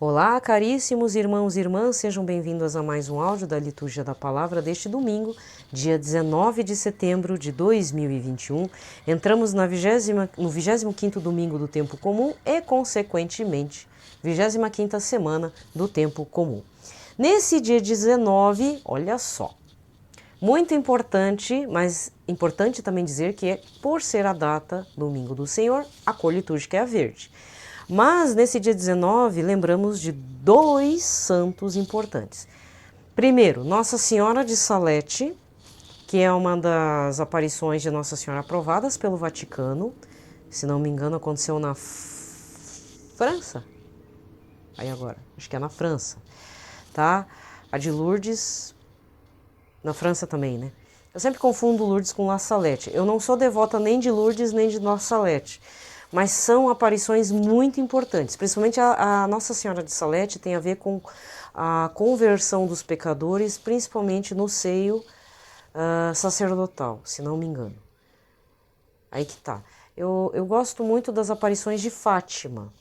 Olá, caríssimos irmãos e irmãs, sejam bem-vindos a mais um áudio da Liturgia da Palavra deste domingo, dia 19 de setembro de 2021. Entramos no 25º domingo do Tempo Comum e, consequentemente, 25ª semana do Tempo Comum. Nesse dia 19, olha só, muito importante, mas importante também dizer que por ser a data, Domingo do Senhor, a cor litúrgica é a verde. Mas nesse dia 19, lembramos de dois santos importantes. Primeiro, Nossa Senhora de Salete, que é uma das aparições de Nossa Senhora aprovadas pelo Vaticano. Se não me engano, aconteceu na França. Aí agora, acho que é na França, tá? A de Lourdes, na França também, né? Eu sempre confundo Lourdes com La Salette. Eu não sou devota nem de Lourdes nem de La Salette, mas são aparições muito importantes. Principalmente a Nossa Senhora de Salete tem a ver com a conversão dos pecadores, principalmente no seio sacerdotal, se não me engano. Aí que tá. Eu gosto muito das aparições de Fátima.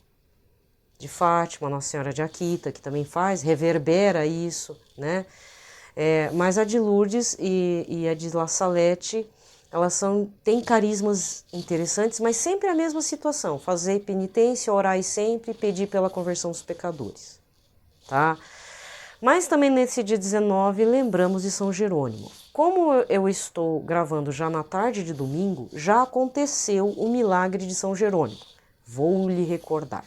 Nossa Senhora de Akita, que também reverbera isso, né? Mas a de Lourdes e a de La Salette, elas têm carismas interessantes, mas sempre a mesma situação: fazer penitência, orar sempre e pedir pela conversão dos pecadores, tá? Mas também nesse dia 19 lembramos de São Jerônimo. Como eu estou gravando já na tarde de domingo, já aconteceu o milagre de São Jerônimo. Vou lhe recordar.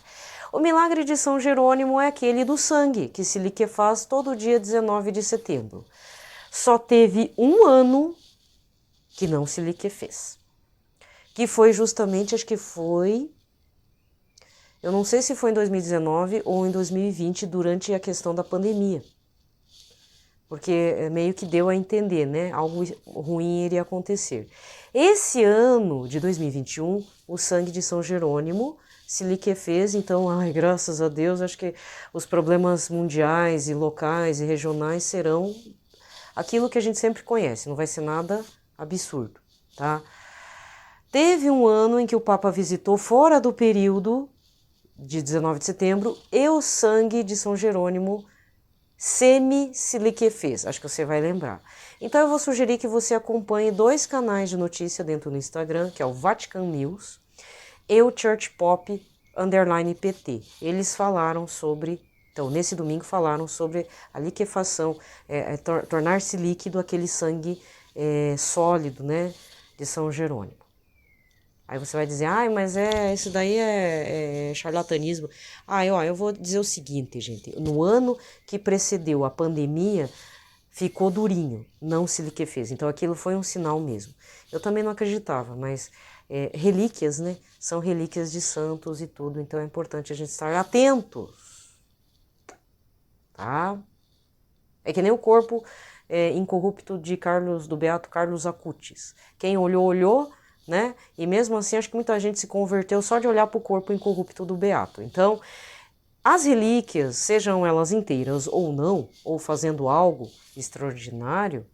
O milagre de São Jerônimo é aquele do sangue, que se liquefaz todo dia 19 de setembro. Só teve um ano que não se liquefez. Que foi justamente, acho que foi... Eu não sei se foi em 2019 ou em 2020, durante a questão da pandemia. Porque meio que deu a entender, né? Algo ruim iria acontecer. Esse ano de 2021, o sangue de São Jerônimo se liquefez, então, graças a Deus, acho que os problemas mundiais e locais e regionais serão aquilo que a gente sempre conhece, não vai ser nada absurdo, tá? Teve um ano em que o Papa visitou fora do período de 19 de setembro e o sangue de São Jerônimo se liquefez, acho que você vai lembrar. Então eu vou sugerir que você acompanhe dois canais de notícia dentro do Instagram, que é o Vatican News e o Church Pop _PT. Eles falaram sobre, então nesse domingo falaram sobre a liquefação, tornar-se líquido aquele sangue sólido, né, de São Jerônimo. Aí você vai dizer, mas isso daí é charlatanismo. Eu vou dizer o seguinte, gente, no ano que precedeu a pandemia, ficou durinho, não se liquefez. Então aquilo foi um sinal mesmo. Eu também não acreditava, mas relíquias, né? São relíquias de santos e tudo, então é importante a gente estar atentos, tá? É que nem o corpo incorrupto do beato Carlos Acutis. Quem olhou, olhou, né? E mesmo assim, acho que muita gente se converteu só de olhar para o corpo incorrupto do beato. Então, as relíquias, sejam elas inteiras ou não, ou fazendo algo extraordinário,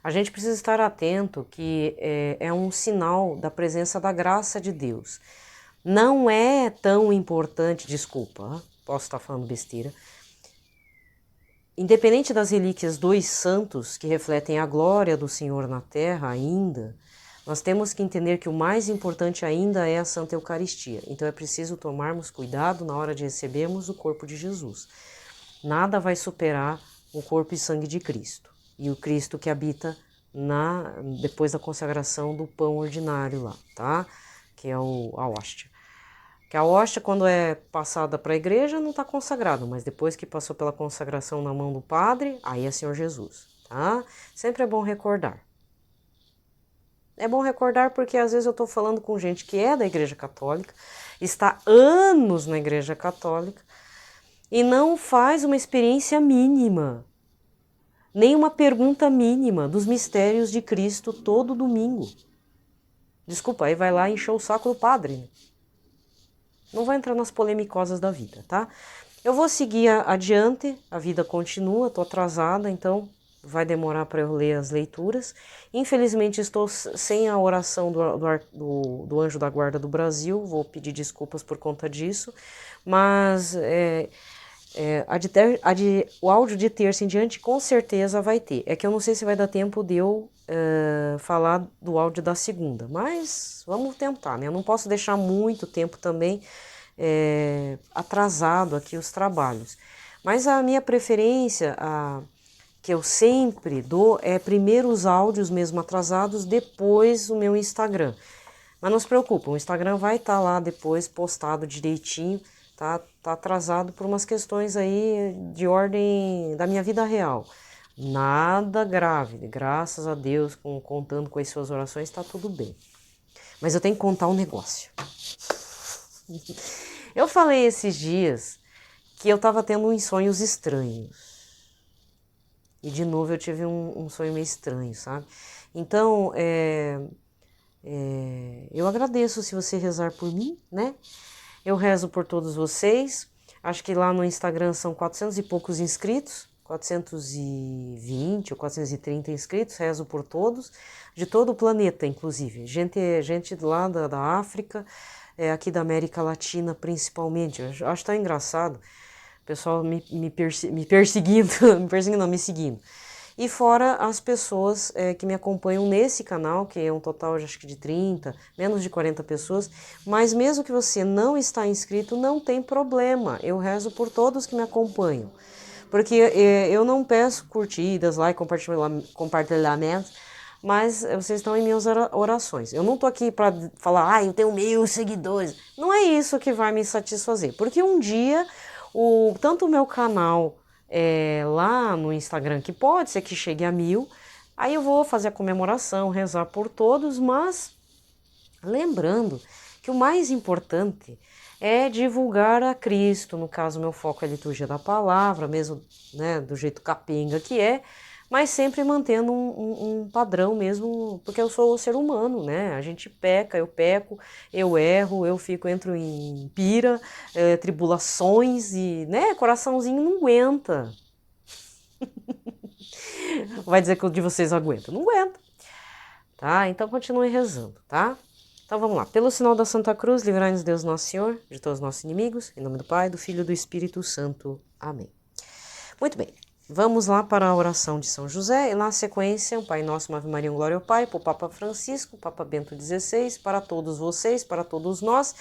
a gente precisa estar atento que é um sinal da presença da graça de Deus. Não é tão importante, desculpa, posso estar falando besteira, independente das relíquias dos santos que refletem a glória do Senhor na terra ainda, nós temos que entender que o mais importante ainda é a Santa Eucaristia. Então é preciso tomarmos cuidado na hora de recebermos o corpo de Jesus. Nada vai superar o corpo e sangue de Cristo. E o Cristo que habita depois da consagração do pão ordinário lá, tá? Que é a hóstia. Que a hóstia, quando é passada para a igreja, não está consagrado, mas depois que passou pela consagração na mão do padre, aí é Senhor Jesus, tá? Sempre é bom recordar. É bom recordar porque às vezes eu estou falando com gente que é da Igreja Católica, está anos na Igreja Católica e não faz uma experiência mínima, nem uma pergunta mínima dos mistérios de Cristo todo domingo. Desculpa, aí vai lá encher o saco do padre, né? Não vou entrar nas polemicosas da vida, tá? Eu vou seguir adiante, a vida continua, estou atrasada, então vai demorar para eu ler as leituras. Infelizmente estou sem a oração do Anjo da Guarda do Brasil, vou pedir desculpas por conta disso, mas o áudio de terça em diante com certeza vai ter. É que eu não sei se vai dar tempo de eu falar do áudio da segunda, mas vamos tentar, né? Eu não posso deixar muito tempo também atrasado aqui os trabalhos. Mas a minha preferência, que eu sempre dou, é primeiro os áudios mesmo atrasados, depois o meu Instagram. Mas não se preocupe, o Instagram vai estar lá depois postado direitinho, tá atrasado por umas questões aí de ordem da minha vida real. Nada grave, graças a Deus, contando com as suas orações, tá tudo bem. Mas eu tenho que contar um negócio. Eu falei esses dias que eu tava tendo uns sonhos estranhos. E de novo eu tive um sonho meio estranho, sabe? Então, eu agradeço se você rezar por mim, né? Eu rezo por todos vocês. Acho que lá no Instagram são 400 e poucos inscritos, 420 ou 430 inscritos. Rezo por todos, de todo o planeta, inclusive. Gente lá da África, aqui da América Latina principalmente. Eu acho tão engraçado. O pessoal me perseguindo, me seguindo. E fora as pessoas que me acompanham nesse canal, que é um total acho que de 30, menos de 40 pessoas, mas mesmo que você não está inscrito, não tem problema, eu rezo por todos que me acompanham, porque eu não peço curtidas, like, compartilhamentos, mas vocês estão em minhas orações. Eu não tô aqui para falar, eu tenho 1000 seguidores, não é isso que vai me satisfazer, porque um dia, tanto o meu canal lá no Instagram, que pode ser que chegue a 1000, aí eu vou fazer a comemoração, rezar por todos, mas lembrando que o mais importante é divulgar a Cristo, no caso meu foco é a liturgia da palavra, mesmo, né, do jeito capenga que é, mas sempre mantendo um padrão mesmo, porque eu sou ser humano, né? A gente peca, eu peco, eu erro, entro em pira, tribulações e, né, coraçãozinho não aguenta. Vai dizer que o de vocês aguenta. Não aguenta, tá? Então continue rezando, tá? Então vamos lá. Pelo sinal da Santa Cruz, livrai-nos Deus Nosso Senhor de todos os nossos inimigos, em nome do Pai, do Filho e do Espírito Santo. Amém. Muito bem. Vamos lá para a oração de São José, e na sequência, o Pai Nosso, uma Ave Maria, um Glória ao Pai, para o Papa Francisco, Papa Bento XVI, para todos vocês, para todos nós,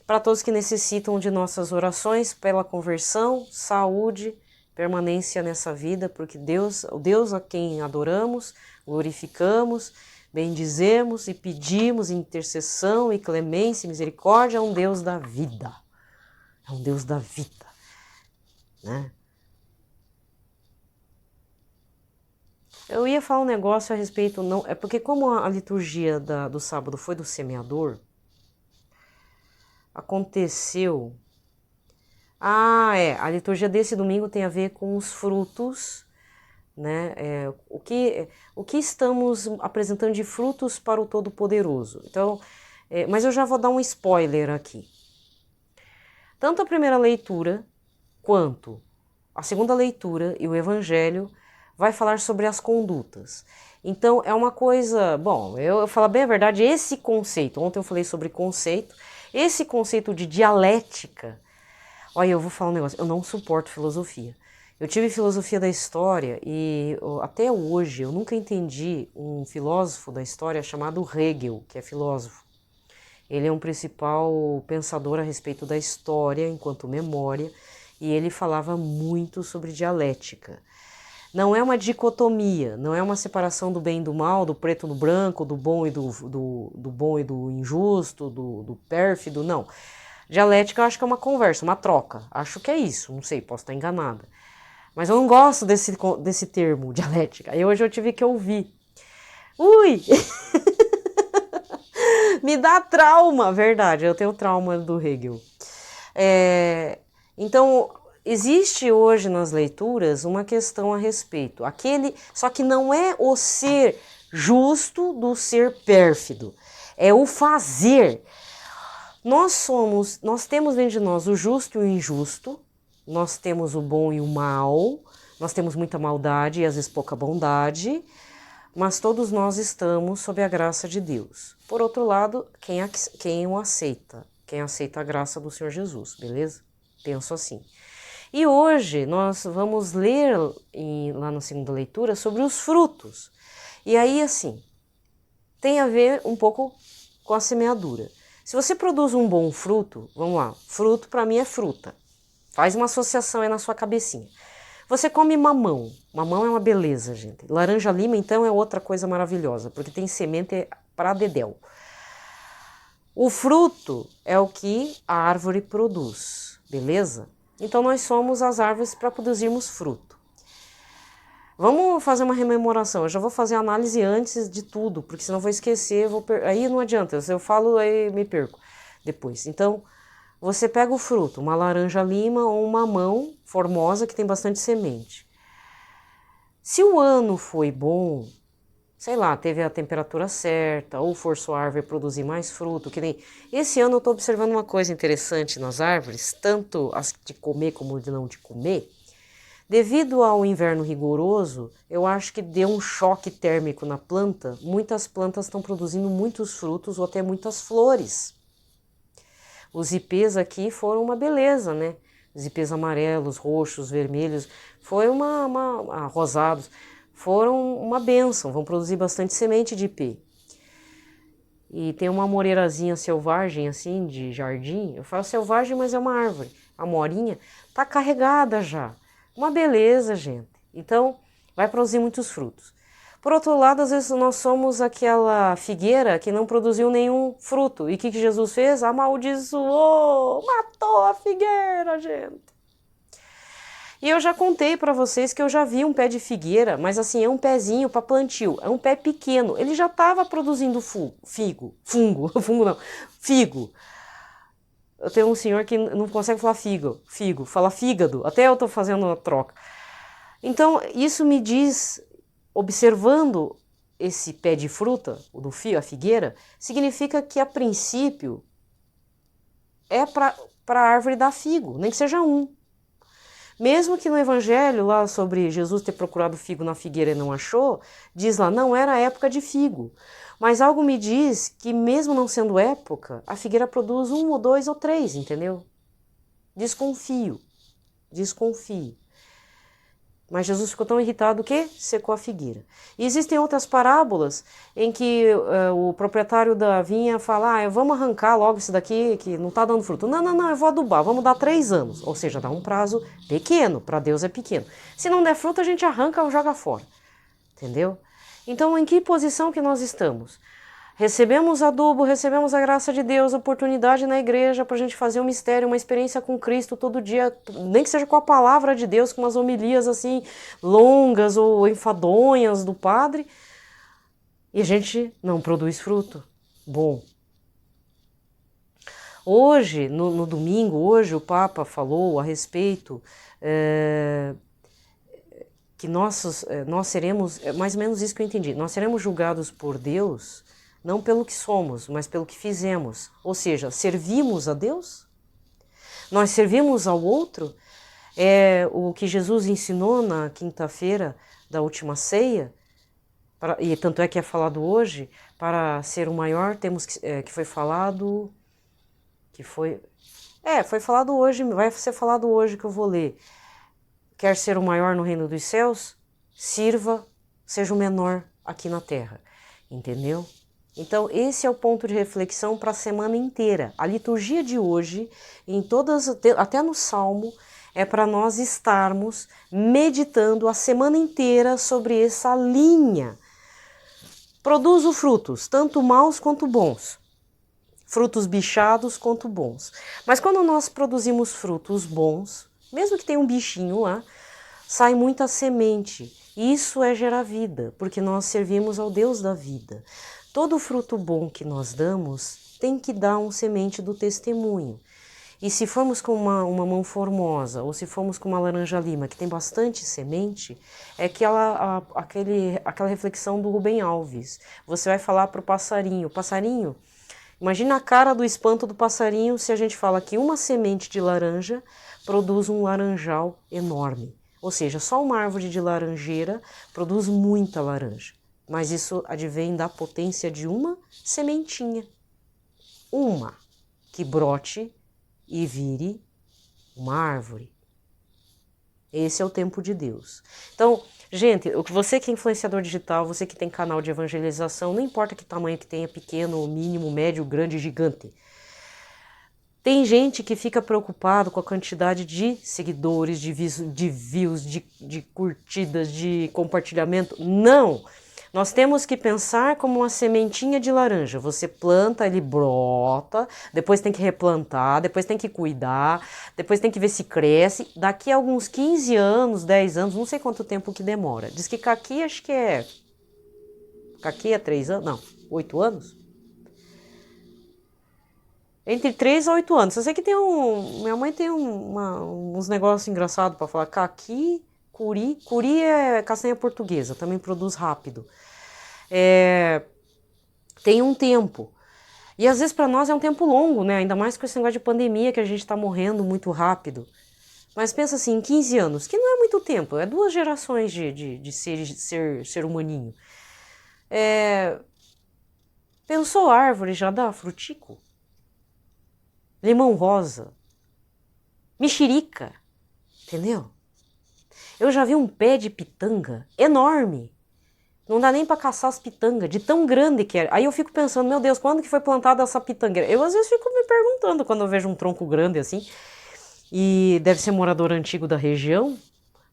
para todos que necessitam de nossas orações, pela conversão, saúde, permanência nessa vida, porque o Deus a quem adoramos, glorificamos, bendizemos e pedimos intercessão e clemência e misericórdia, é um Deus da vida. É um Deus da vida, né? Eu ia falar um negócio a respeito, não, é porque como a liturgia do sábado foi do semeador, aconteceu... a liturgia desse domingo tem a ver com os frutos, né? O que estamos apresentando de frutos para o Todo-Poderoso. Então, mas eu já vou dar um spoiler aqui. Tanto a primeira leitura quanto a segunda leitura e o Evangelho vai falar sobre as condutas. Então, é uma coisa... Bom, eu falo bem a verdade, esse conceito... Ontem eu falei sobre conceito. Esse conceito de dialética... Olha, eu vou falar um negócio. Eu não suporto filosofia. Eu tive filosofia da história e até hoje eu nunca entendi um filósofo da história chamado Hegel, que é filósofo. Ele é um principal pensador a respeito da história enquanto memória e ele falava muito sobre dialética. Não é uma dicotomia, não é uma separação do bem e do mal, do preto e do branco, do bom e do bom e do injusto, do pérfido, não. Dialética eu acho que é uma conversa, uma troca. Acho que é isso, não sei, posso estar enganada. Mas eu não gosto desse termo, dialética. Aí hoje eu tive que ouvir. Ui! Me dá trauma, verdade, eu tenho trauma do Hegel. Então, existe hoje nas leituras uma questão a respeito. Só que não é o ser justo do ser pérfido. É o fazer. Nós temos dentro de nós o justo e o injusto, nós temos o bom e o mal, nós temos muita maldade e às vezes pouca bondade, mas todos nós estamos sob a graça de Deus. Por outro lado, quem o aceita? Quem aceita a graça do Senhor Jesus, beleza? penso assim. E hoje nós vamos ler lá na segunda leitura sobre os frutos. E aí, assim, tem a ver um pouco com a semeadura. Se você produz um bom fruto, vamos lá, fruto para mim é fruta. Faz uma associação aí na sua cabecinha. Você come mamão. Mamão é uma beleza, gente. Laranja-lima, então, é outra coisa maravilhosa, porque tem semente para dedéu. O fruto é o que a árvore produz, beleza? Então, nós somos as árvores para produzirmos fruto. Vamos fazer uma rememoração. Eu já vou fazer a análise antes de tudo, porque senão eu vou esquecer. Aí não adianta, se eu falo, aí me perco depois. Então, você pega o fruto, uma laranja-lima ou um mamão formosa que tem bastante semente. Se o ano foi bom, sei lá, teve a temperatura certa, ou forçou a árvore a produzir mais fruto, que nem... Esse ano eu estou observando uma coisa interessante nas árvores, tanto as de comer como de não de comer. Devido ao inverno rigoroso, eu acho que deu um choque térmico na planta. Muitas plantas estão produzindo muitos frutos ou até muitas flores. Os ipês aqui foram uma beleza, né? Os ipês amarelos, roxos, vermelhos, rosados, foram uma bênção, vão produzir bastante semente de ipê. E tem uma amoreirazinha selvagem, assim, de jardim. Eu falo selvagem, mas é uma árvore. A amorinha tá carregada já. Uma beleza, gente. Então, vai produzir muitos frutos. Por outro lado, às vezes nós somos aquela figueira que não produziu nenhum fruto. E o que Jesus fez? Amaldiçoou, matou a figueira, gente. E eu já contei para vocês que eu já vi um pé de figueira, mas assim, é um pezinho para plantio, é um pé pequeno. Ele já estava produzindo figo. Eu tenho um senhor que não consegue falar figo, fala fígado, até eu estou fazendo uma troca. Então, isso me diz, observando esse pé de fruta, o do fio, a figueira, significa que a princípio é para a árvore dar figo, nem que seja um. Mesmo que no evangelho, lá sobre Jesus ter procurado figo na figueira e não achou, diz lá, não era época de figo. Mas algo me diz que mesmo não sendo época, a figueira produz 1 ou 2 ou 3, entendeu? Desconfio. Mas Jesus ficou tão irritado que secou a figueira. E existem outras parábolas em que o proprietário da vinha fala, vamos arrancar logo isso daqui que não está dando fruto. Não, eu vou adubar, vamos dar 3 anos. Ou seja, dá um prazo pequeno, para Deus é pequeno. Se não der fruto, a gente arranca ou joga fora. Entendeu? Então, em que posição que nós estamos? Recebemos adubo, recebemos a graça de Deus, oportunidade na igreja para a gente fazer um mistério, uma experiência com Cristo todo dia, nem que seja com a palavra de Deus, com umas homilias assim longas ou enfadonhas do padre, e a gente não produz fruto bom. Hoje, no domingo, o Papa falou a respeito que nós seremos, mais ou menos isso que eu entendi, nós seremos julgados por Deus não pelo que somos, mas pelo que fizemos. Ou seja, servimos a Deus? Nós servimos ao outro? É o que Jesus ensinou na quinta-feira da última ceia, e tanto é que é falado hoje, para ser o maior temos que foi falado, foi falado hoje, vai ser falado hoje que eu vou ler. Quer ser o maior no reino dos céus? Sirva, seja o menor aqui na terra, entendeu? Então, esse é o ponto de reflexão para a semana inteira. A liturgia de hoje, até no Salmo, é para nós estarmos meditando a semana inteira sobre essa linha. Produzo frutos, tanto maus quanto bons. Frutos bichados quanto bons. Mas quando nós produzimos frutos bons, mesmo que tenha um bichinho lá, sai muita semente. Isso é gerar vida, porque nós servimos ao Deus da vida. Todo fruto bom que nós damos tem que dar um semente do testemunho. E se formos com uma mão formosa, ou se formos com uma laranja-lima que tem bastante semente, é aquela reflexão do Rubem Alves. Você vai falar para o passarinho, imagina a cara do espanto do passarinho se a gente fala que uma semente de laranja produz um laranjal enorme. Ou seja, só uma árvore de laranjeira produz muita laranja. Mas isso advém da potência de uma sementinha. Uma que brote e vire uma árvore. Esse é o tempo de Deus. Então, gente, você que é influenciador digital, você que tem canal de evangelização, não importa que tamanho que tenha, pequeno, mínimo, médio, grande, gigante. Tem gente que fica preocupado com a quantidade de seguidores, de views, de curtidas, de compartilhamento. Não! Nós temos que pensar como uma sementinha de laranja. Você planta, ele brota, depois tem que replantar, depois tem que cuidar, depois tem que ver se cresce. Daqui a alguns 15 anos, 10 anos, não sei quanto tempo que demora. Diz que caqui, acho que é... Caqui é 3 anos? Não, 8 anos? Entre 3 a 8 anos. Eu sei que tem minha mãe tem uns negócios engraçados para falar. Caqui, curi. Curi é castanha portuguesa, também produz rápido. Tem um tempo. E às vezes para nós é um tempo longo, né? Ainda mais com esse negócio de pandemia que a gente está morrendo muito rápido. Mas pensa assim, em 15 anos, que não é muito tempo, é 2 gerações de ser humaninho. Pensou árvore, já dá frutico? Limão rosa, mexerica, entendeu? Eu já vi um pé de pitanga enorme, não dá nem para caçar as pitangas, de tão grande que é. Aí eu fico pensando, meu Deus, quando que foi plantada essa pitangueira? Eu às vezes fico me perguntando quando eu vejo um tronco grande assim, e deve ser morador antigo da região,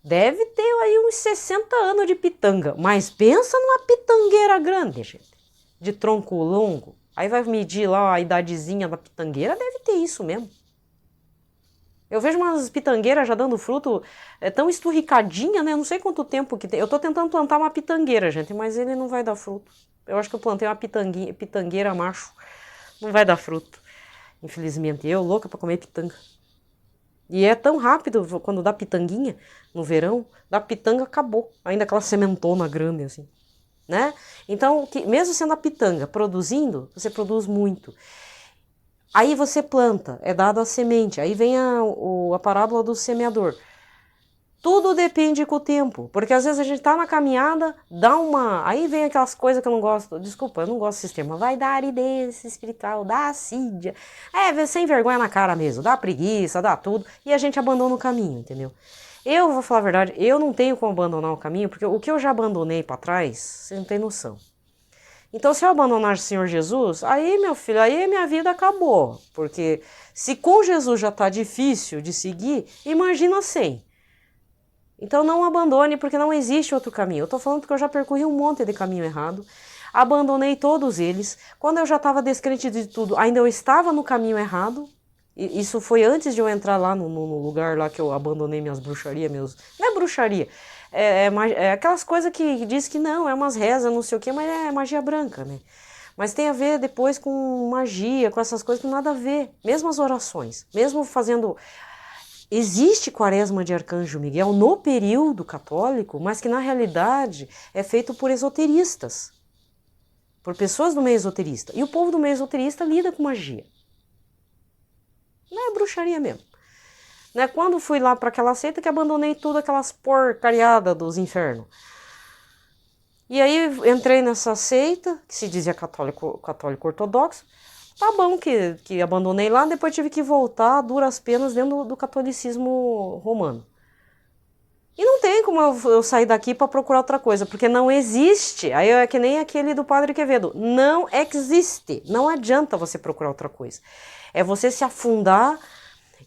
deve ter aí uns 60 anos de pitanga, mas pensa numa pitangueira grande, gente, de tronco longo. Aí vai medir lá a idadezinha da pitangueira, deve ter isso mesmo. Eu vejo umas pitangueiras já dando fruto, tão esturricadinha, né? Não sei quanto tempo que tem. Eu tô tentando plantar uma pitangueira, gente, mas ele não vai dar fruto. Eu acho que eu plantei uma pitangueira macho. Não vai dar fruto. Infelizmente, eu louca pra comer pitanga. E é tão rápido, quando dá pitanguinha, no verão, dá pitanga, acabou. Ainda aquela sementona grande, assim. Né? Então, mesmo sendo a pitanga produzindo, você produz muito. Aí você planta, é dado a semente, aí vem a parábola do semeador. Tudo depende com o tempo, porque às vezes a gente tá na caminhada, aí vem aquelas coisas que eu não gosto, desculpa, eu não gosto desse termo, vai dar aridez espiritual, dá assídia, sem vergonha na cara mesmo, dá preguiça, dá tudo, e a gente abandona o caminho, entendeu? Eu vou falar a verdade, eu não tenho como abandonar o caminho, porque o que eu já abandonei para trás, você não tem noção. Então, se eu abandonar o Senhor Jesus, aí, meu filho, aí minha vida acabou. Porque se com Jesus já tá difícil de seguir, imagina sem. Então, não abandone, porque não existe outro caminho. Eu tô falando porque eu já percorri um monte de caminho errado, abandonei todos eles. Quando eu já estava descrente de tudo, ainda eu estava no caminho errado. Isso foi antes de eu entrar lá no lugar lá que eu abandonei minhas bruxarias, Não é bruxaria, é aquelas coisas que diz que não, é umas rezas, não sei o que, mas é magia branca, né? Mas tem a ver depois com magia, com essas coisas que não nada a ver. Mesmo as orações, mesmo fazendo... Existe quaresma de Arcanjo Miguel no período católico, mas que na realidade é feito por esoteristas, por pessoas do meio esoterista. E o povo do meio esoterista lida com magia. Não é bruxaria mesmo. Né? Quando fui lá para aquela seita que abandonei tudo aquelas porcariadas dos infernos. E aí entrei nessa seita, que se dizia católico ortodoxo. Tá bom que abandonei lá, depois tive que voltar a duras penas dentro do catolicismo romano. E não tem como eu sair daqui para procurar outra coisa, porque não existe. Aí é que nem aquele do Padre Quevedo. Não existe. Não adianta você procurar outra coisa. É você se afundar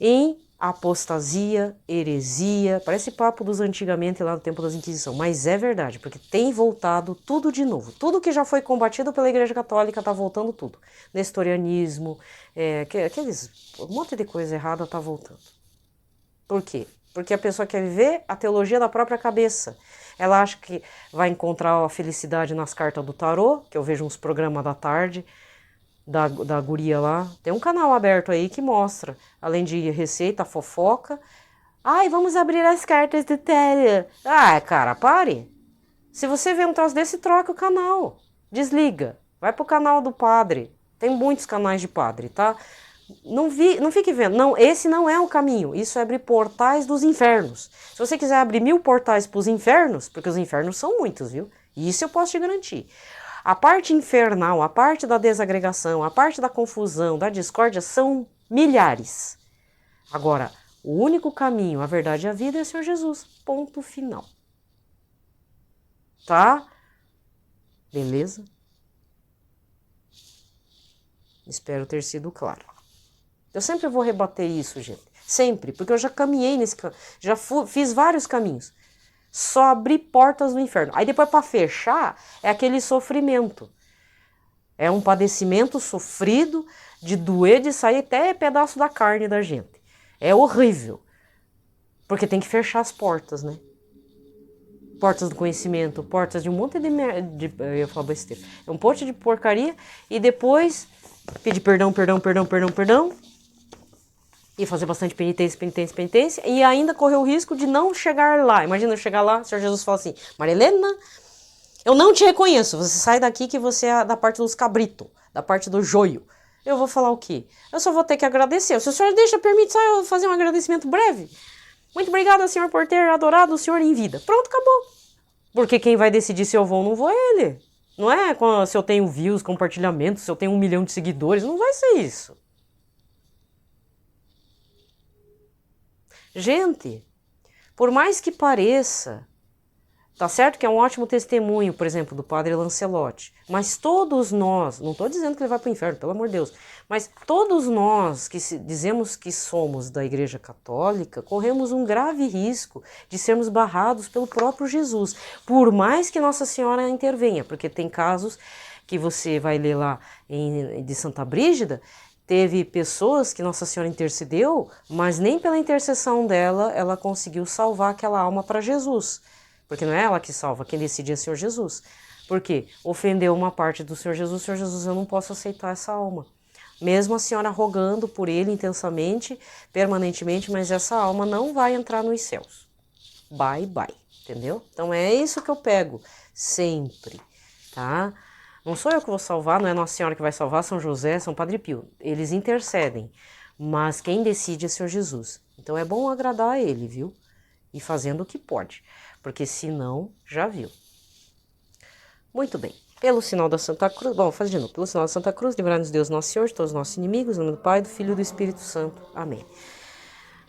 em apostasia, heresia, parece papo dos antigamente lá no tempo das Inquisição, mas é verdade, porque tem voltado tudo de novo. Tudo que já foi combatido pela Igreja Católica tá voltando tudo. Nestorianismo, um monte de coisa errada tá voltando. Por quê? Porque a pessoa quer viver a teologia da própria cabeça. Ela acha que vai encontrar a felicidade nas cartas do tarô, que eu vejo uns programas da tarde, da guria lá. Tem um canal aberto aí que mostra, além de receita, fofoca. Ai, vamos abrir as cartas do tarô. Ah, cara, pare. Se você vê um troço desse, troca o canal. Desliga. Vai pro canal do padre. Tem muitos canais de padre, tá? Não fique vendo. Não, esse não é o caminho. Isso é abrir portais dos infernos. Se você quiser abrir 1000 portais pros infernos, porque os infernos são muitos, viu? Isso eu posso te garantir. A parte infernal, a parte da desagregação, a parte da confusão, da discórdia são milhares. Agora, O único caminho, a verdade e a vida é o Senhor Jesus. Ponto final. Tá? Beleza? Espero ter sido claro. Eu sempre vou rebater isso, gente. Sempre, porque eu já caminhei nesse caminho. Fiz vários caminhos. Só abri portas no inferno. Aí depois para fechar é aquele sofrimento. É um padecimento sofrido de doer, de sair até pedaço da carne da gente. É horrível. Porque tem que fechar as portas, né? Portas do conhecimento, portas de um monte de eu ia falar besteira. É um monte de porcaria e depois pedir perdão. E fazer bastante penitência. E ainda correr o risco de não chegar lá. Imagina eu chegar lá, o Senhor Jesus fala assim, Marilena, eu não te reconheço. Você sai daqui que você é da parte dos cabritos, da parte do joio. Eu vou falar o quê? Eu só vou ter que agradecer. Se o Senhor permite só eu fazer um agradecimento breve. Muito obrigada, Senhor, por ter adorado o Senhor em vida. Pronto, acabou. Porque quem vai decidir se eu vou ou não vou é Ele. Não é se eu tenho views, compartilhamentos, se eu tenho 1 milhão de seguidores. Não vai ser isso. Gente, por mais que pareça, tá certo que é um ótimo testemunho, por exemplo, do padre Lancelotti, mas todos nós, não estou dizendo que ele vai para o inferno, pelo amor de Deus, mas todos nós que dizemos que somos da Igreja Católica, corremos um grave risco de sermos barrados pelo próprio Jesus, por mais que Nossa Senhora intervenha, porque tem casos que você vai ler lá de Santa Brígida, teve pessoas que Nossa Senhora intercedeu, mas nem pela intercessão dela ela conseguiu salvar aquela alma para Jesus. Porque não é ela que salva, quem decide é o Senhor Jesus. Por quê? Ofendeu uma parte do Senhor Jesus, eu não posso aceitar essa alma. Mesmo a senhora rogando por ele intensamente, permanentemente, mas essa alma não vai entrar nos céus. Bye, bye. Entendeu? Então é isso que eu pego sempre, tá? Não sou eu que vou salvar, não é Nossa Senhora que vai salvar, São José, São Padre Pio. Eles intercedem, mas quem decide é o Senhor Jesus. Então é bom agradar a ele, viu? E fazendo o que pode, porque senão, já viu. Muito bem. Pelo sinal da Santa Cruz, bom, faz de novo. Pelo sinal da Santa Cruz, livrai-nos Deus Nosso Senhor de todos os nossos inimigos, em nome do Pai, do Filho e do Espírito Santo. Amém.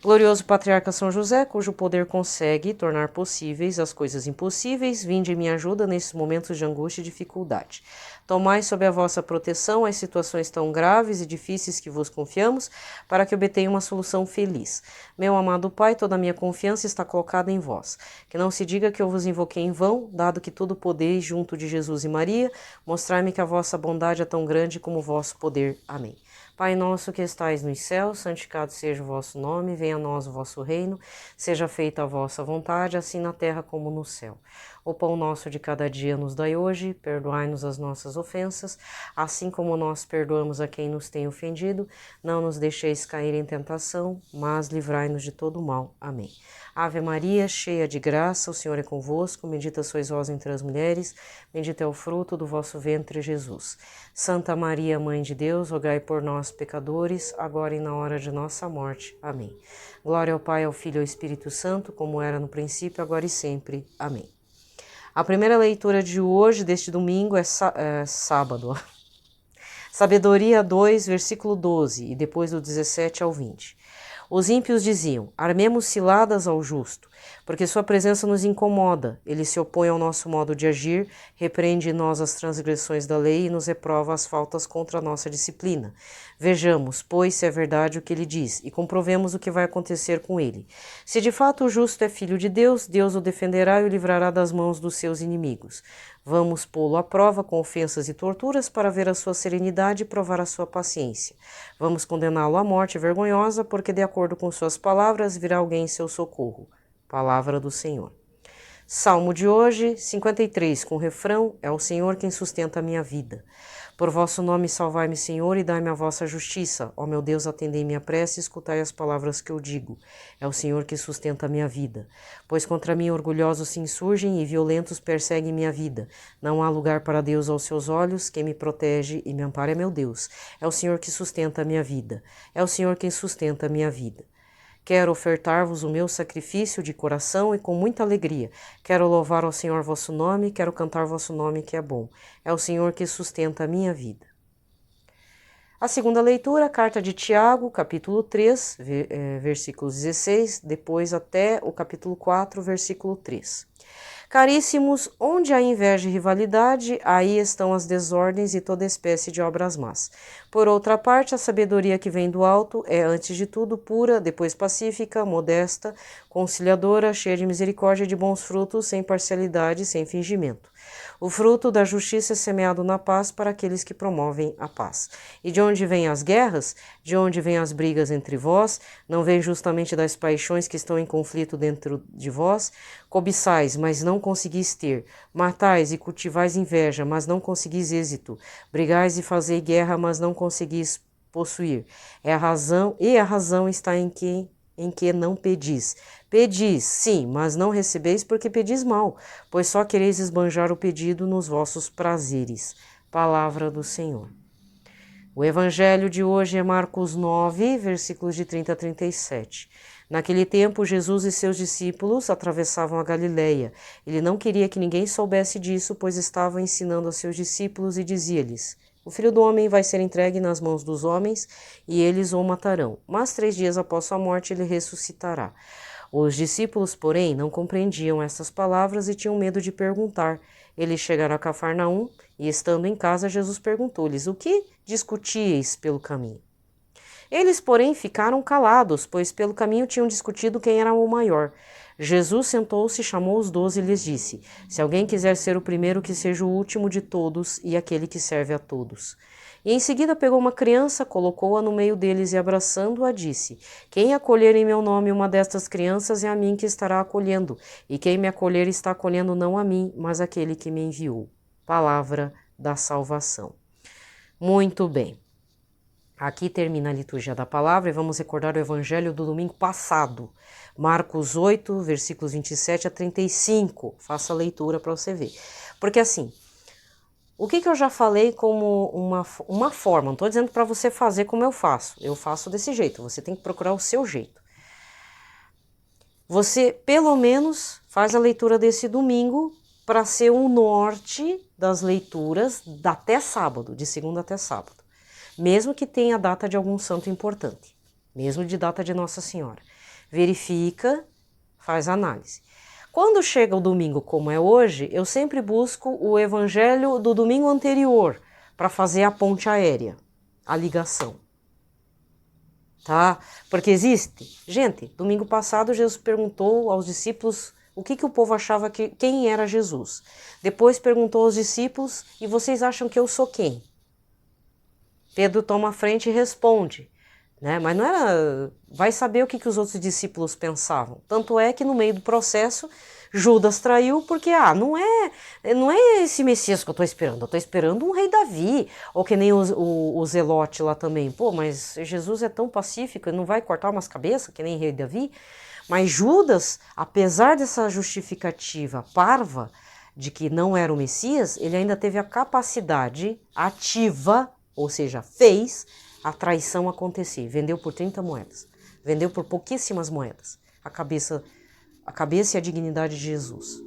Glorioso Patriarca São José, cujo poder consegue tornar possíveis as coisas impossíveis, vinde em minha ajuda nesses momentos de angústia e dificuldade. Tomai sob a vossa proteção as situações tão graves e difíceis que vos confiamos, para que obtenha uma solução feliz. Meu amado Pai, toda a minha confiança está colocada em vós. Que não se diga que eu vos invoquei em vão, dado que tudo podeis junto de Jesus e Maria, mostrai-me que a vossa bondade é tão grande como o vosso poder. Amém. Pai nosso que estais nos céus, santificado seja o vosso nome, venha a nós o vosso reino, seja feita a vossa vontade, assim na terra como no céu. O pão nosso de cada dia nos dai hoje, perdoai-nos as nossas ofensas, assim como nós perdoamos a quem nos tem ofendido, não nos deixeis cair em tentação, mas livrai-nos de todo o mal. Amém. Ave Maria, cheia de graça, o Senhor é convosco, bendita sois vós entre as mulheres, bendito é o fruto do vosso ventre, Jesus. Santa Maria, Mãe de Deus, rogai por nós, pecadores, agora e na hora de nossa morte. Amém. Glória ao Pai, ao Filho e ao Espírito Santo, como era no princípio, agora e sempre. Amém. A primeira leitura de hoje, deste domingo, é sábado. Sabedoria 2, versículo 12, e depois do 17 ao 20. Os ímpios diziam, armemos ciladas ao justo, porque sua presença nos incomoda, ele se opõe ao nosso modo de agir, repreende em nós as transgressões da lei e nos reprova as faltas contra a nossa disciplina. Vejamos, pois, se é verdade o que ele diz, e comprovemos o que vai acontecer com ele. Se de fato o justo é filho de Deus, Deus o defenderá e o livrará das mãos dos seus inimigos. Vamos pô-lo à prova com ofensas e torturas para ver a sua serenidade e provar a sua paciência. Vamos condená-lo à morte vergonhosa, porque de acordo com suas palavras virá alguém em seu socorro. Palavra do Senhor. Salmo de hoje, 53, com o refrão, é o Senhor quem sustenta a minha vida. Por vosso nome salvai-me, Senhor, e dai-me a vossa justiça. Ó meu Deus, atendei minha prece e escutai as palavras que eu digo. É o Senhor que sustenta a minha vida. Pois contra mim orgulhosos se insurgem e violentos perseguem minha vida. Não há lugar para Deus aos seus olhos, quem me protege e me ampara é meu Deus. É o Senhor que sustenta a minha vida. É o Senhor quem sustenta a minha vida. Quero ofertar-vos o meu sacrifício de coração e com muita alegria. Quero louvar ao Senhor vosso nome, quero cantar vosso nome que é bom. É o Senhor que sustenta a minha vida. A segunda leitura, carta de Tiago, capítulo 3, versículos 16, depois até o capítulo 4, versículo 3. Caríssimos, onde há inveja e rivalidade, aí estão as desordens e toda espécie de obras más. Por outra parte, a sabedoria que vem do alto é, antes de tudo, pura, depois pacífica, modesta, conciliadora, cheia de misericórdia e de bons frutos, sem parcialidade, sem fingimento. O fruto da justiça é semeado na paz para aqueles que promovem a paz. E de onde vêm as guerras? De onde vêm as brigas entre vós? Não vem justamente das paixões que estão em conflito dentro de vós? Cobiçais, mas não conseguis ter. Matais e cultivais inveja, mas não conseguis êxito. Brigais e fazei guerra, mas não conseguis possuir. A razão está em que não pedis. Pedis, sim, mas não recebeis porque pedis mal, pois só quereis esbanjar o pedido nos vossos prazeres. Palavra do Senhor. O evangelho de hoje é Marcos 9, versículos de 30 a 37. Naquele tempo, Jesus e seus discípulos atravessavam a Galileia. Ele não queria que ninguém soubesse disso, pois estava ensinando a seus discípulos e dizia-lhes: o Filho do Homem vai ser entregue nas mãos dos homens e eles o matarão, mas 3 dias após sua morte ele ressuscitará. Os discípulos, porém, não compreendiam essas palavras e tinham medo de perguntar. Eles chegaram a Cafarnaum e, estando em casa, Jesus perguntou-lhes: o que discutíeis pelo caminho? Eles, porém, ficaram calados, pois pelo caminho tinham discutido quem era o maior. Jesus sentou-se, chamou os 12 e lhes disse: se alguém quiser ser o primeiro, que seja o último de todos e aquele que serve a todos. E em seguida pegou uma criança, colocou-a no meio deles e, abraçando-a, disse: quem acolher em meu nome uma destas crianças é a mim que estará acolhendo, e quem me acolher está acolhendo não a mim, mas aquele que me enviou. Palavra da salvação. Muito bem. Aqui termina a liturgia da palavra e vamos recordar o evangelho do domingo passado, Marcos 8, versículos 27 a 35. Faça a leitura para você ver. Porque assim, o que eu já falei como uma forma, não estou dizendo para você fazer como eu faço desse jeito, você tem que procurar o seu jeito. Você, pelo menos, faz a leitura desse domingo para ser um norte das leituras até sábado, de segunda até sábado. Mesmo que tenha a data de algum santo importante, mesmo de data de Nossa Senhora. Verifica, faz análise. Quando chega o domingo como é hoje, eu sempre busco o evangelho do domingo anterior para fazer a ponte aérea, a ligação. Tá? Porque existe. Gente, domingo passado Jesus perguntou aos discípulos o que o povo achava quem era Jesus. Depois perguntou aos discípulos: e vocês acham que eu sou quem? Pedro toma a frente e responde, né? Mas não era... Vai saber o que os outros discípulos pensavam. Tanto é que no meio do processo, Judas traiu porque, não é esse Messias que eu estou esperando um rei Davi, ou que nem o Zelote lá também. Pô, mas Jesus é tão pacífico, ele não vai cortar umas cabeças que nem rei Davi? Mas Judas, apesar dessa justificativa parva de que não era o Messias, ele ainda teve a capacidade ativa, ou seja, fez a traição acontecer. Vendeu por 30 moedas. Vendeu por pouquíssimas moedas a cabeça e a dignidade de Jesus.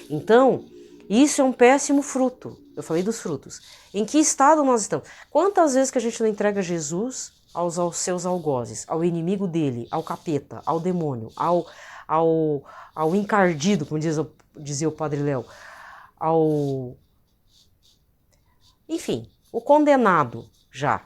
Então, isso é um péssimo fruto. Eu falei dos frutos. Em que estado nós estamos? Quantas vezes que a gente não entrega Jesus aos seus algozes, ao inimigo dele, ao capeta, ao demônio, ao encardido, como dizia o Padre Léo, enfim, o condenado já.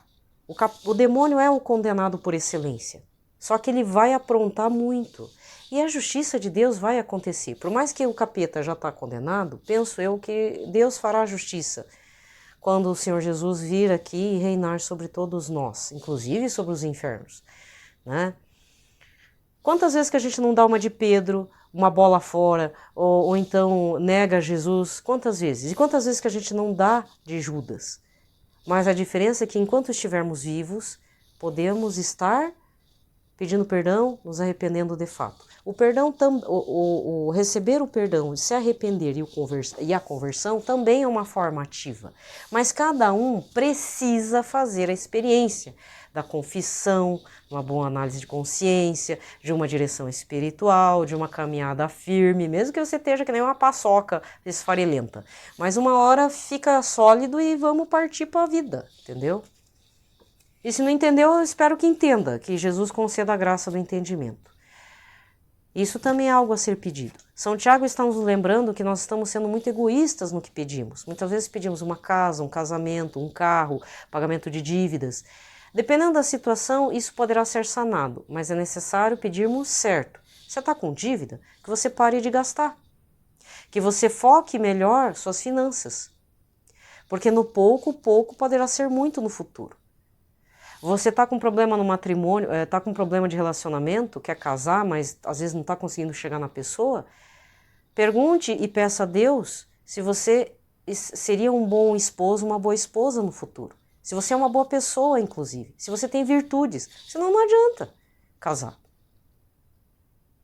O demônio é o condenado por excelência. Só que ele vai aprontar muito. E a justiça de Deus vai acontecer. Por mais que o capeta já está condenado, penso eu que Deus fará a justiça quando o Senhor Jesus vir aqui e reinar sobre todos nós, inclusive sobre os infernos, né? Quantas vezes que a gente não dá uma de Pedro, uma bola fora, ou então nega Jesus? Quantas vezes? E quantas vezes que a gente não dá de Judas? Mas a diferença é que enquanto estivermos vivos, podemos estar pedindo perdão, nos arrependendo de fato. O perdão, receber o perdão, se arrepender e a conversão também é uma forma ativa. Mas cada um precisa fazer a experiência da confissão, uma boa análise de consciência, de uma direção espiritual, de uma caminhada firme, mesmo que você esteja que nem uma paçoca esfarelenta. Mas uma hora fica sólido e vamos partir para a vida, entendeu? E se não entendeu, eu espero que entenda, que Jesus conceda a graça do entendimento. Isso também é algo a ser pedido. São Tiago está nos lembrando que nós estamos sendo muito egoístas no que pedimos. Muitas vezes pedimos uma casa, um casamento, um carro, pagamento de dívidas. Dependendo da situação, isso poderá ser sanado, mas é necessário pedirmos certo. Você está com dívida? Que você pare de gastar. Que você foque melhor suas finanças. Porque no pouco poderá ser muito no futuro. Você está com problema no matrimônio, está com problema de relacionamento, quer casar, mas às vezes não está conseguindo chegar na pessoa, pergunte e peça a Deus se você seria um bom esposo, uma boa esposa no futuro. Se você é uma boa pessoa, inclusive. Se você tem virtudes. Senão não adianta casar.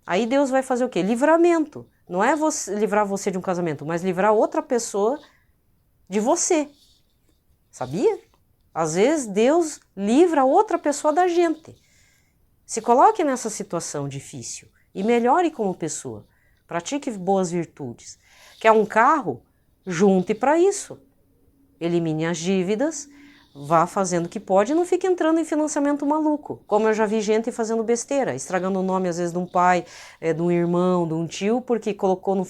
Aí Deus vai fazer o quê? Livramento. Não é livrar você de um casamento, mas livrar outra pessoa de você. Sabia? Às vezes Deus livra outra pessoa da gente. Se coloque nessa situação difícil e melhore como pessoa. Pratique boas virtudes. Quer um carro? Junte para isso. Elimine as dívidas, vá fazendo o que pode e não fique entrando em financiamento maluco. Como eu já vi gente fazendo besteira, estragando o nome às vezes de um pai, de um irmão, de um tio, porque colocou no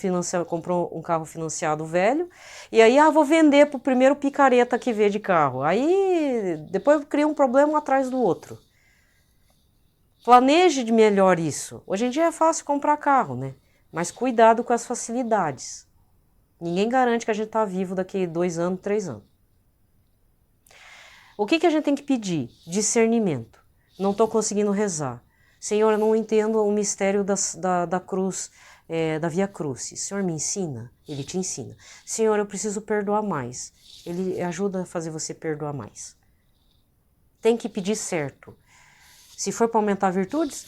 comprou um carro financiado velho, e aí, vou vender pro primeiro picareta que vê de carro. Aí, depois cria um problema um atrás do outro. Planeje de melhor isso. Hoje em dia é fácil comprar carro, né? Mas cuidado com as facilidades. Ninguém garante que a gente tá vivo daqui 2 anos, 3 anos. O que a gente tem que pedir? Discernimento. Não estou conseguindo rezar. Senhor, eu não entendo o mistério da cruz, da Via Crucis. Senhor, me ensina? Ele te ensina. Senhor, eu preciso perdoar mais. Ele ajuda a fazer você perdoar mais. Tem que pedir certo. Se for para aumentar virtudes,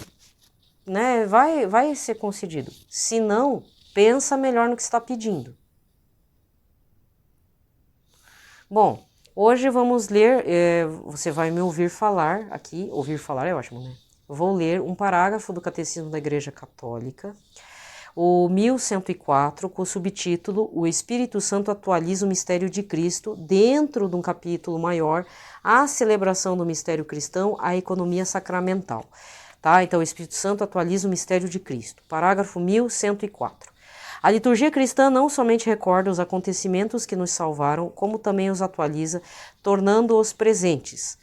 né, vai ser concedido. Se não, pensa melhor no que está pedindo. Bom, hoje vamos ler, você vai me ouvir falar aqui, ouvir falar é ótimo, né? Vou ler um parágrafo do Catecismo da Igreja Católica, o 1104, com o subtítulo O Espírito Santo atualiza o mistério de Cristo, dentro de um capítulo maior, a celebração do mistério cristão, a economia sacramental. Tá? Então, o Espírito Santo atualiza o mistério de Cristo. Parágrafo 1104. A liturgia cristã não somente recorda os acontecimentos que nos salvaram, como também os atualiza, tornando-os presentes.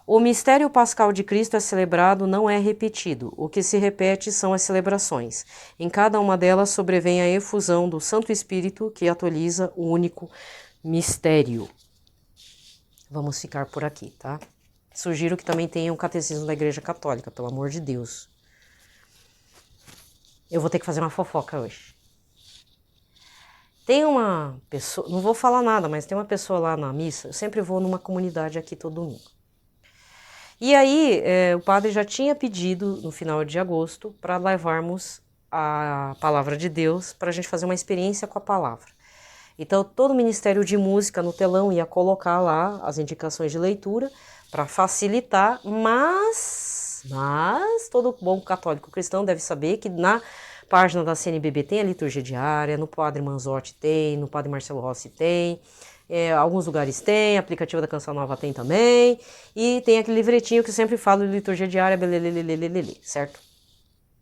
O mistério pascal de Cristo é celebrado, não é repetido. O que se repete são as celebrações. Em cada uma delas sobrevém a efusão do Santo Espírito, que atualiza o único mistério. Vamos ficar por aqui, tá? Sugiro que também tenha um catecismo da Igreja Católica, pelo amor de Deus. Eu vou ter que fazer uma fofoca hoje. Tem uma pessoa, não vou falar nada, mas tem uma pessoa lá na missa, eu sempre vou numa comunidade aqui todo domingo. E aí, o padre já tinha pedido, no final de agosto, para levarmos a palavra de Deus, para a gente fazer uma experiência com a palavra. Então, todo o Ministério de Música no telão ia colocar lá as indicações de leitura, para facilitar, mas todo bom católico cristão deve saber que na página da CNBB tem a liturgia diária, no Padre Manzotti tem, no Padre Marcelo Rossi tem, alguns lugares tem, aplicativo da Canção Nova tem também, e tem aquele livretinho que eu sempre falo de liturgia diária, certo?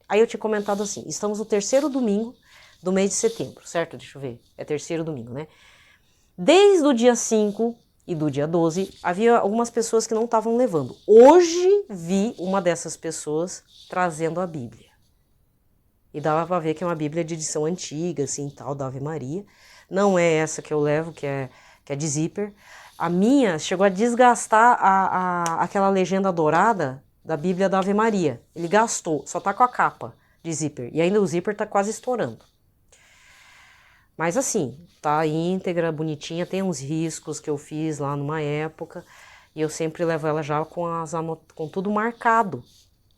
Aí eu tinha comentado assim, estamos no 3º domingo do mês de setembro, certo? Deixa eu ver, é 3º domingo, né? Desde o dia 5 e do dia 12, havia algumas pessoas que não estavam levando. Hoje vi uma dessas pessoas trazendo a Bíblia. E dava para ver que é uma Bíblia de edição antiga, assim, tal, da Ave Maria. Não é essa que eu levo, que é de zíper. A minha chegou a desgastar aquela legenda dourada da Bíblia da Ave Maria. Ele gastou, só tá com a capa de zíper. E ainda o zíper tá quase estourando. Mas assim, tá íntegra, bonitinha, tem uns riscos que eu fiz lá numa época. E eu sempre levo ela já com tudo marcado.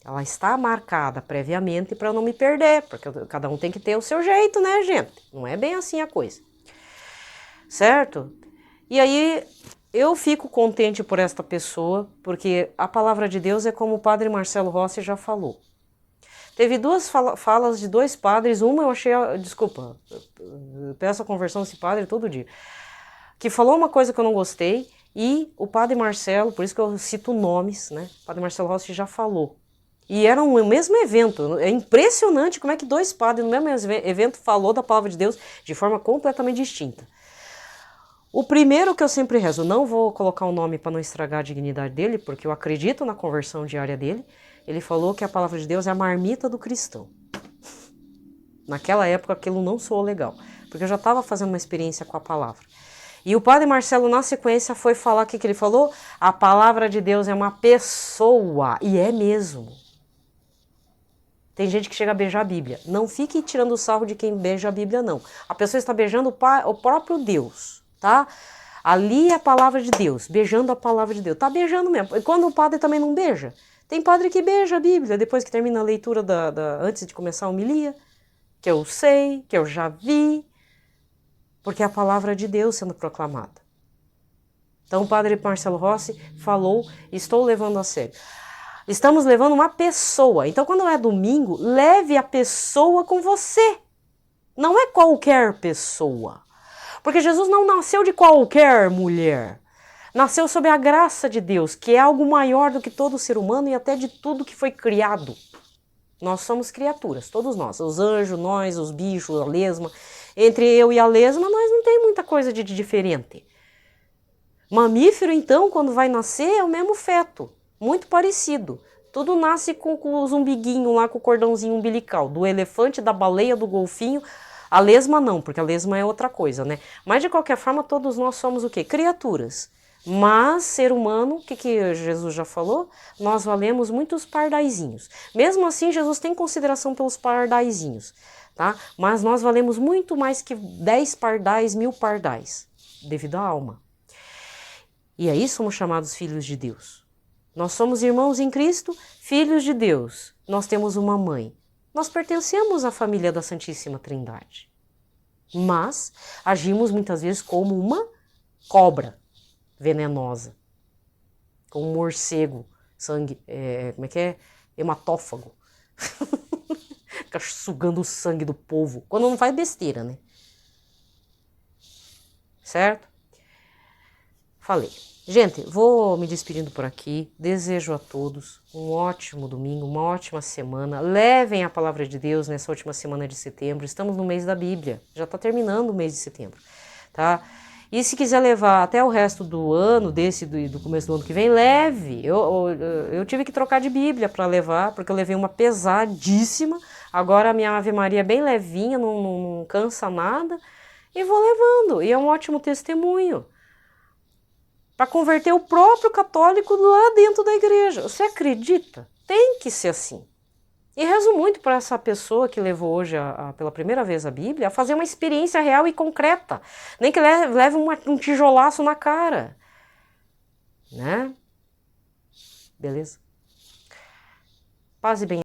Ela está marcada previamente para eu não me perder, porque cada um tem que ter o seu jeito, né, gente? Não é bem assim a coisa. Certo? E aí eu fico contente por esta pessoa, porque a palavra de Deus é como o Padre Marcelo Rossi já falou. Teve 2 falas de 2 padres, uma eu achei, eu peço a conversão desse padre todo dia, que falou uma coisa que eu não gostei, E o padre Marcelo, por isso que eu cito nomes, né? O padre Marcelo Rossi já falou. E era o mesmo evento. É impressionante como é que dois padres no mesmo evento falou da palavra de Deus de forma completamente distinta. O primeiro que eu sempre rezo, não vou colocar um nome para não estragar a dignidade dele, porque eu acredito na conversão diária dele. Ele falou que a palavra de Deus é a marmita do cristão. Naquela época aquilo não soou legal, porque eu já estava fazendo uma experiência com a palavra. E o padre Marcelo, na sequência, foi falar o que ele falou? A palavra de Deus é uma pessoa, e é mesmo. Tem gente que chega a beijar a Bíblia. Não fique tirando o sarro de quem beija a Bíblia, não. A pessoa está beijando o próprio Deus, tá? Ali é a palavra de Deus, beijando a palavra de Deus. Tá beijando mesmo. E quando o padre também não beija? Tem padre que beija a Bíblia depois que termina a leitura antes de começar a homilia, que eu sei, que eu já vi, porque é a palavra de Deus sendo proclamada. Então o padre Marcelo Rossi falou, estou levando a sério. Estamos levando uma pessoa. Então, quando é domingo, leve a pessoa com você. Não é qualquer pessoa. Porque Jesus não nasceu de qualquer mulher. Nasceu sob a graça de Deus, que é algo maior do que todo ser humano e até de tudo que foi criado. Nós somos criaturas, todos nós. Os anjos, nós, os bichos, a lesma. Entre eu e a lesma, nós não tem muita coisa de diferente. Mamífero, então, quando vai nascer, é o mesmo feto. Muito parecido. Tudo nasce com os umbiguinhos lá, com o cordãozinho umbilical. Do elefante, da baleia, do golfinho. A lesma não, porque a lesma é outra coisa, né? Mas, de qualquer forma, todos nós somos o quê? Criaturas. Mas, ser humano, o que Jesus já falou? Nós valemos muitos pardaizinhos. Mesmo assim, Jesus tem consideração pelos pardaizinhos, tá? Mas nós valemos muito mais que 10 pardais, 1000 pardais, devido à alma. E aí somos chamados filhos de Deus. Nós somos irmãos em Cristo, filhos de Deus. Nós temos uma mãe. Nós pertencemos à família da Santíssima Trindade. Mas agimos muitas vezes como uma cobra venenosa, como um morcego, como é que é? Hematófago. Fica sugando o sangue do povo. Quando não faz besteira, né? Certo? Falei. Gente, vou me despedindo por aqui. Desejo a todos um ótimo domingo, uma ótima semana. Levem a palavra de Deus nessa última semana de setembro. Estamos no mês da Bíblia. Já está terminando o mês de setembro, tá? E se quiser levar até o resto do ano, do começo do ano que vem, leve. Eu tive que trocar de Bíblia para levar, porque eu levei uma pesadíssima. Agora a minha Ave Maria é bem levinha, não cansa nada. E vou levando. E é um ótimo testemunho para converter o próprio católico lá dentro da igreja. Você acredita? Tem que ser assim. E rezo muito para essa pessoa que levou hoje pela primeira vez a Bíblia a fazer uma experiência real e concreta. Nem que leve um tijolaço na cara. Né? Beleza? Paz e bem.